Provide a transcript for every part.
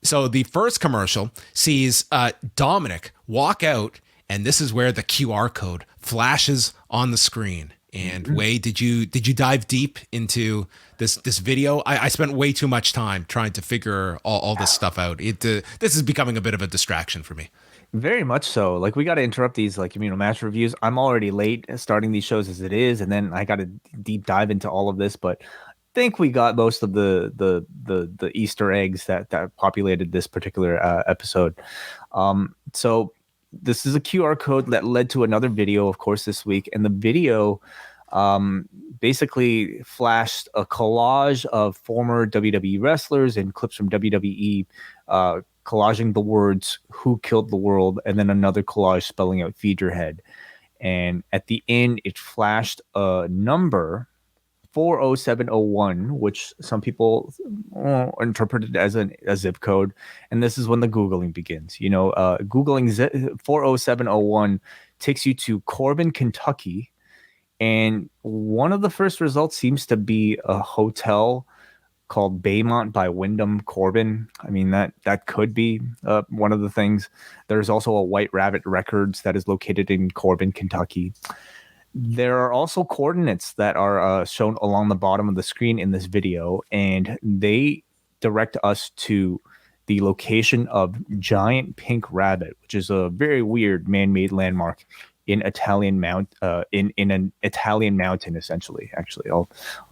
So the first commercial sees Dominic walk out, and this is where the QR code flashes on the screen. And Wade, did you dive deep into this video? I spent way too much time trying to figure all this stuff out. This is becoming a bit of a distraction for me. Very much so. Like we got to interrupt these match reviews. I'm already late starting these shows as it is, and then I got to deep dive into all of this. But I think we got most of the Easter eggs that populated this particular episode. So this is a QR code that led to another video, of course, this week, and the video basically flashed a collage of former WWE wrestlers and clips from WWE. Collaging the words "Who killed the world," and then another collage spelling out "Feed your head." And at the end, it flashed a number 40701, which some people interpreted as a zip code. And this is when the Googling begins. Googling 40701 takes you to Corbin, Kentucky. And one of the first results seems to be a hotel called Baymont by Wyndham Corbin. I mean, that could be one of the things. There's also a White Rabbit Records that is located in Corbin, Kentucky. There are also coordinates that are shown along the bottom of the screen in this video, and they direct us to the location of Giant Pink Rabbit, which is a very weird man-made landmark in Italian in an Italian mountain, essentially. Actually, I'll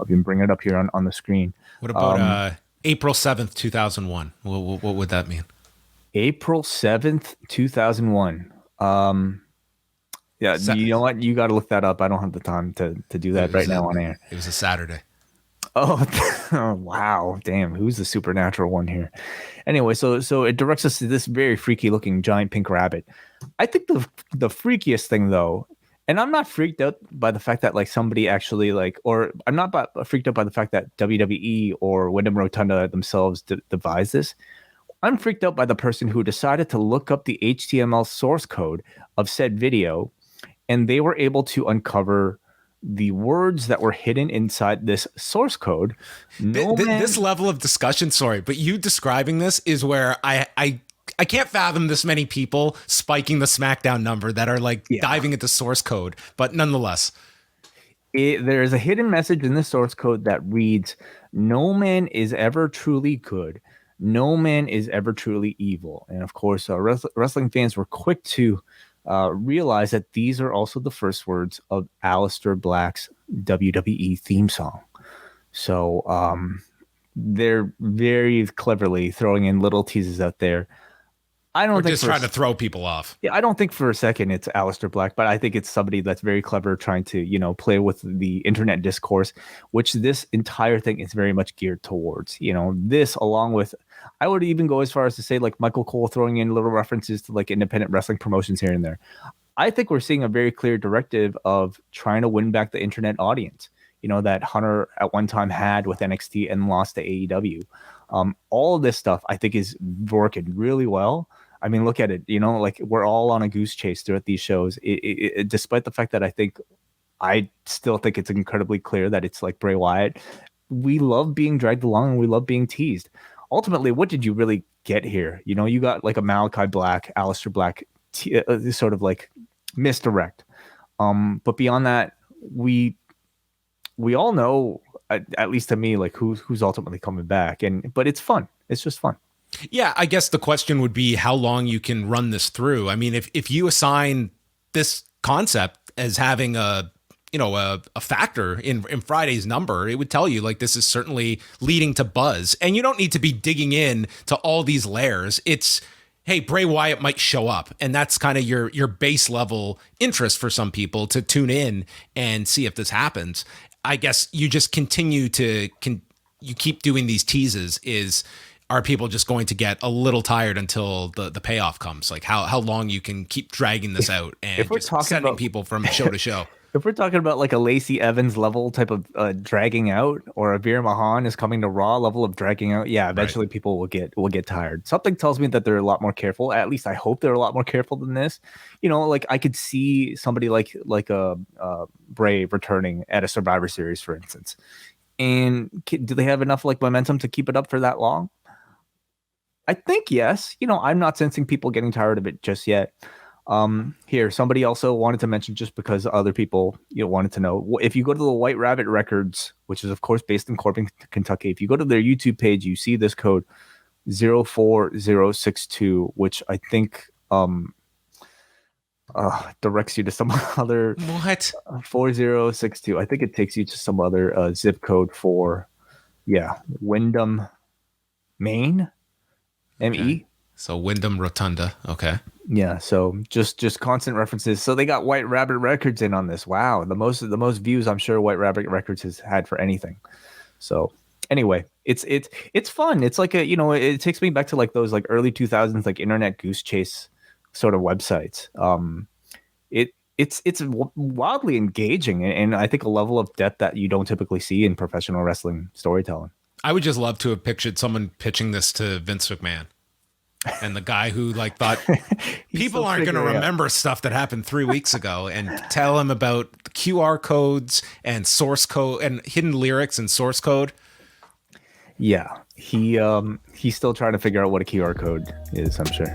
even bring it up here on the screen. What about April 7th, 2001? What would that mean? April 7th, 2001. Yeah, you know what? You got to look that up. I don't have the time to do that right now on air. It was a Saturday. Oh, wow. Damn. Who's the supernatural one here? Anyway, so it directs us to this very freaky looking giant pink rabbit. I think the freakiest thing, though, and I'm not freaked out by the fact that somebody actually or I'm not freaked out by the fact that WWE or Wyndham Rotunda themselves devised this. I'm freaked out by the person who decided to look up the HTML source code of said video, and they were able to uncover the words that were hidden inside this source code. This level of discussion, sorry, but you describing this is where I can't fathom this many people spiking the SmackDown number that are diving into source code, but nonetheless. There is a hidden message in the source code that reads, "No man is ever truly good. No man is ever truly evil." And of course, wrestling fans were quick to realize that these are also the first words of Aleister Black's WWE theme song. So they're very cleverly throwing in little teases out there. I don't think just trying to throw people off. Yeah, I don't think for a second it's Aleister Black, but I think it's somebody that's very clever trying to, play with the internet discourse, which this entire thing is very much geared towards. This along with, I would even go as far as to say Michael Cole throwing in little references to independent wrestling promotions here and there. I think we're seeing a very clear directive of trying to win back the internet audience, that Hunter at one time had with NXT and lost to AEW. All of this stuff I think is working really well. I mean, look at it, we're all on a goose chase throughout these shows. Despite the fact that I still think it's incredibly clear that it's like Bray Wyatt. We love being dragged along and we love being teased. Ultimately, what did you really get here? You got a Malachi Black, Aleister Black, sort of misdirect. But beyond that, we all know, at least to me, who's ultimately coming back. But it's fun. It's just fun. Yeah, I guess the question would be how long you can run this through. I mean, if you assign this concept as having a factor in Friday's number, it would tell you this is certainly leading to buzz. And you don't need to be digging in to all these layers. It's, hey, Bray Wyatt might show up. And that's kind of your base level interest for some people to tune in and see if this happens. I guess you just continue to, you keep doing these teases. Are people just going to get a little tired until the payoff comes? How long you can keep dragging this out and just sending people from show to show? If we're talking about a Lacey Evans level type of dragging out, or a Veer Mahan is coming to Raw level of dragging out, yeah, eventually people will get tired. Something tells me that they're a lot more careful. At least I hope they're a lot more careful than this. I could see somebody like a Bray returning at a Survivor Series, for instance. And do they have enough momentum to keep it up for that long? I think yes. I'm not sensing people getting tired of it just yet. Here, somebody also wanted to mention, just because other people wanted to know, if you go to the White Rabbit Records, which is of course based in Corbin, Kentucky, if you go to their YouTube page, you see this code 04062, which I think directs you to some other What? 4062. I think it takes you to some other zip code for Wyndham, Maine, Okay. ME. So Wyndham Rotunda. Okay. Yeah, so just constant references. So they got White Rabbit Records in on this. Wow, the most views I'm sure White Rabbit Records has had for anything. So anyway, it's fun. It's like it takes me back to like those like early 2000s like Internet Goose Chase sort of websites. It's wildly engaging, and I think a level of depth that you don't typically see in professional wrestling storytelling. I would just love to have pictured someone pitching this to Vince McMahon. And the guy who like thought people aren't going to remember stuff that happened 3 weeks ago, and tell him about QR codes and source code and hidden lyrics and source code. Yeah, he's still trying to figure out what a QR code is, I'm sure.